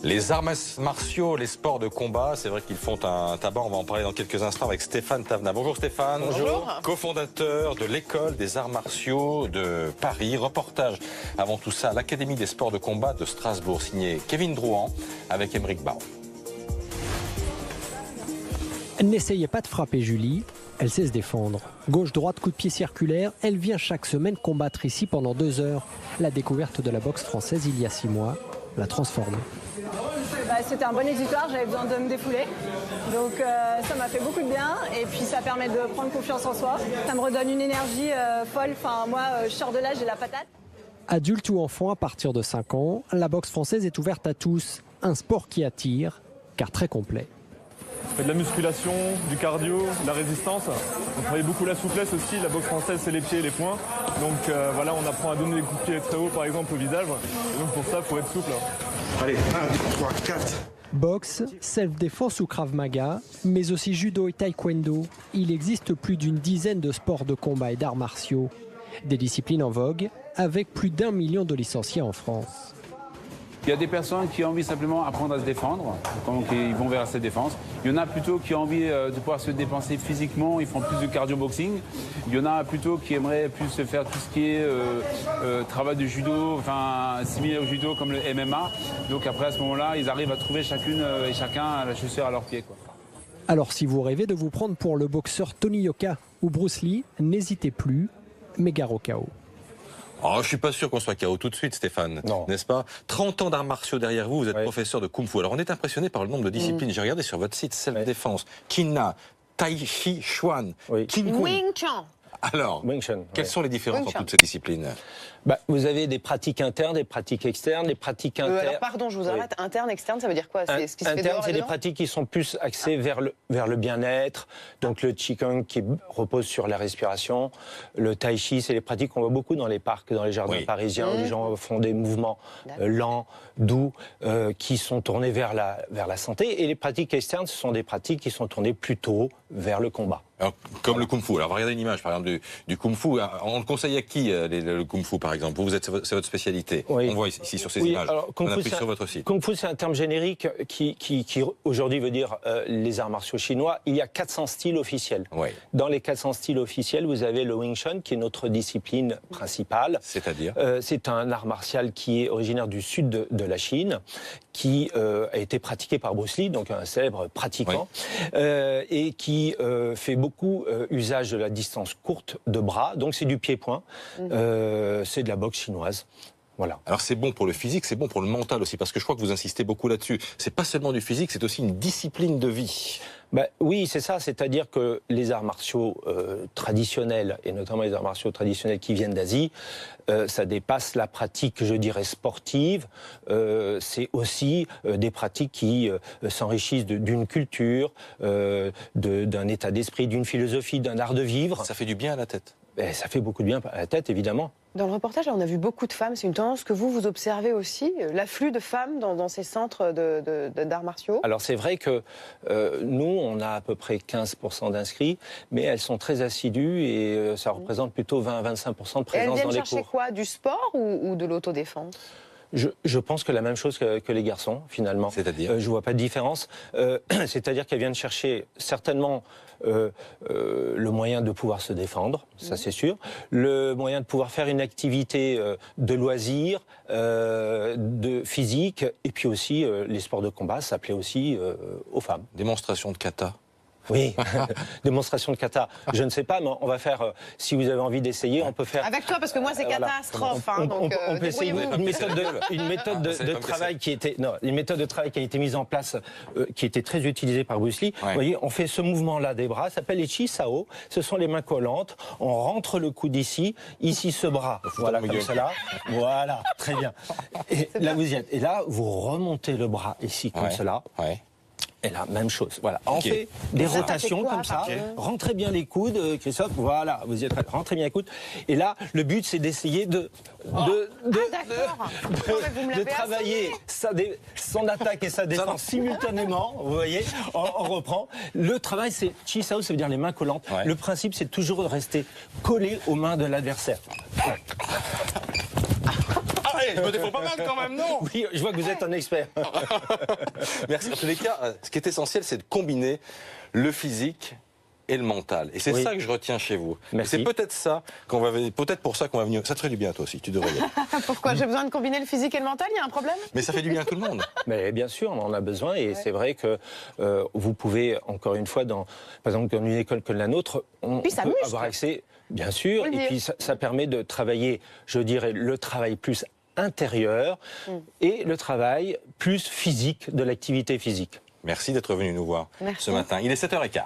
Les arts martiaux, les sports de combat, c'est vrai qu'ils font un tabac. On va en parler dans quelques instants avec Stéphane Tavenat. Bonjour Stéphane. Bonjour. Cofondateur de l'école des arts martiaux de Paris. Reportage avant tout ça à l'Académie des sports de combat de Strasbourg, signé Kevin Drouan avec Émeric Baron. N'essayez pas de frapper Julie, elle sait se défendre. Gauche-droite, coup de pied circulaire, elle vient chaque semaine combattre ici pendant 2 heures. La découverte de la boxe française il y a 6 mois l'a transformée. C'était un bon exutoire, j'avais besoin de me défouler. Donc ça m'a fait beaucoup de bien et puis ça permet de prendre confiance en soi. Ça me redonne une énergie folle. Enfin, moi, je sors de là, j'ai la patate. Adulte ou enfant, à partir de 5 ans, la boxe française est ouverte à tous. Un sport qui attire, car très complet. On fait de la musculation, du cardio, de la résistance. On travaille beaucoup la souplesse aussi. La boxe française, c'est les pieds et les poings. Donc voilà, on apprend à donner des coups de pied très hauts, par exemple, au visage. Et donc pour ça, il faut être souple. Allez, 1, 2, 3, 4. Boxe, self-défense ou Krav Maga, mais aussi judo et taekwondo. Il existe plus d'une dizaine de sports de combat et d'arts martiaux. Des disciplines en vogue, avec plus d'1 million de licenciés en France. Il y a des personnes qui ont envie simplement d'apprendre à se défendre, donc ils vont vers cette défense. Il y en a plutôt qui ont envie de pouvoir se dépenser physiquement, ils font plus de cardio-boxing. Il y en a plutôt qui aimeraient plus se faire tout ce qui est travail de judo, enfin similaire au judo comme le MMA. Donc après à ce moment-là, ils arrivent à trouver chacune et chacun la chaussure à leurs pieds, quoi. Alors si vous rêvez de vous prendre pour le boxeur Tony Yoka ou Bruce Lee, n'hésitez plus, mais gare au chaos. Oh, je suis pas sûr qu'on soit KO tout de suite, Stéphane, n'est-ce pas? 30 ans d'arts martiaux derrière vous, vous êtes professeur de Kung Fu. Alors on est impressionné par le nombre de disciplines. J'ai regardé sur votre site, self-défense, Kina, Tai Chi Chuan, King Kung. Wing Chun. Alors, quelles sont les différences entre toutes ces disciplines? Vous avez des pratiques internes, des pratiques externes. Les pratiques internes. Alors pardon, je vous arrête. Interne, externe, ça veut dire quoi? C'est ce qui se fait interne, dehors et c'est des dedans pratiques qui sont plus axées vers le bien-être. Donc le Qigong qui repose sur la respiration. Le Tai Chi, c'est les pratiques qu'on voit beaucoup dans les parcs, dans les jardins parisiens, où les gens font des mouvements lents, doux, qui sont tournés vers la santé. Et les pratiques externes, ce sont des pratiques qui sont tournées plutôt vers le combat. Alors, comme le Kung Fu. Alors, on va regarder une image, par exemple, du Kung Fu. On le conseille à qui, le Kung Fu, par exemple? C'est votre spécialité. On voit ici sur ces images. Alors, on a pris sur votre site. Kung Fu, c'est un terme générique qui aujourd'hui veut dire les arts martiaux chinois. Il y a 400 styles officiels. Dans les 400 styles officiels, vous avez le Wing Chun, qui est notre discipline principale. C'est-à-dire c'est un art martial qui est originaire du sud de la Chine, qui a été pratiqué par Bruce Lee, donc un célèbre pratiquant, et qui fait beaucoup usage de la distance courte de bras, donc c'est du pied-point, c'est de la boxe chinoise. Voilà. Alors c'est bon pour le physique, c'est bon pour le mental aussi, parce que je crois que vous insistez beaucoup là-dessus. C'est pas seulement du physique, c'est aussi une discipline de vie. Oui, c'est ça, c'est-à-dire que les arts martiaux traditionnels, et notamment les arts martiaux traditionnels qui viennent d'Asie, ça dépasse la pratique, je dirais, sportive. C'est aussi des pratiques qui s'enrichissent d'une culture, d'un état d'esprit, d'une philosophie, d'un art de vivre. Ça fait du bien à la tête. Ça fait beaucoup de bien à la tête, évidemment. Dans le reportage, on a vu beaucoup de femmes. C'est une tendance que vous observez aussi, l'afflux de femmes dans ces centres d'arts martiaux. Alors c'est vrai que nous, on a à peu près 15% d'inscrits, mais elles sont très assidues et ça représente plutôt 20 à 25% de présence dans les cours. Elles viennent chercher quoi? Du sport ou de l'autodéfense? Je pense que la même chose que les garçons, finalement. C'est-à-dire je vois pas de différence. C'est-à-dire qu'elles viennent chercher certainement le moyen de pouvoir se défendre, ça c'est sûr. Le moyen de pouvoir faire une activité de loisir, de physique, et puis aussi les sports de combat, ça plaît aussi aux femmes. Démonstration de kata. Oui, démonstration de kata. Je ne sais pas, mais on va faire, si vous avez envie d'essayer, on peut faire... Avec toi, parce que moi, c'est catastrophe. On peut essayer une méthode de travail qui était... Non, une méthode de travail qui a été mise en place, qui était très utilisée par Bruce Lee. Vous voyez, on fait ce mouvement-là des bras, ça s'appelle les Chi Sao. Ce sont les mains collantes. On rentre le coude ici ce bras. Voilà, comme cela. Voilà, très bien. Et là, vous y êtes. Et là, vous remontez le bras ici, comme cela. Et là, même chose. Voilà. On fait des rotations comme ça. Rentrez bien les coudes, Christophe. Voilà, vous y êtes. Rentrez bien les coudes. Et là, le but, c'est d'essayer de travailler son attaque et sa défense simultanément. Vous voyez, on reprend. Le travail, c'est Chi Sao, ça veut dire les mains collantes. Le principe, c'est toujours de rester collé aux mains de l'adversaire. Allez, je me défends pas mal quand même, non? Oui, je vois que vous êtes un expert. Merci. En tous les cas, ce qui est essentiel, c'est de combiner le physique et le mental. Et c'est ça que je retiens chez vous. C'est peut-être ça peut-être pour ça qu'on va venir. Ça te ferait du bien, toi aussi, tu devrais y aller. Pourquoi j'ai besoin de combiner le physique et le mental? Il y a un problème? Mais ça fait du bien à tout le monde. Mais bien sûr, on en a besoin et c'est vrai que vous pouvez, encore une fois, par exemple, dans une école comme la nôtre, on peut avoir accès, bien sûr, et puis ça permet de travailler, je dirais, le travail plus intérieur et le travail plus physique de l'activité physique. Merci d'être venu nous voir ce matin. Il est 7h15.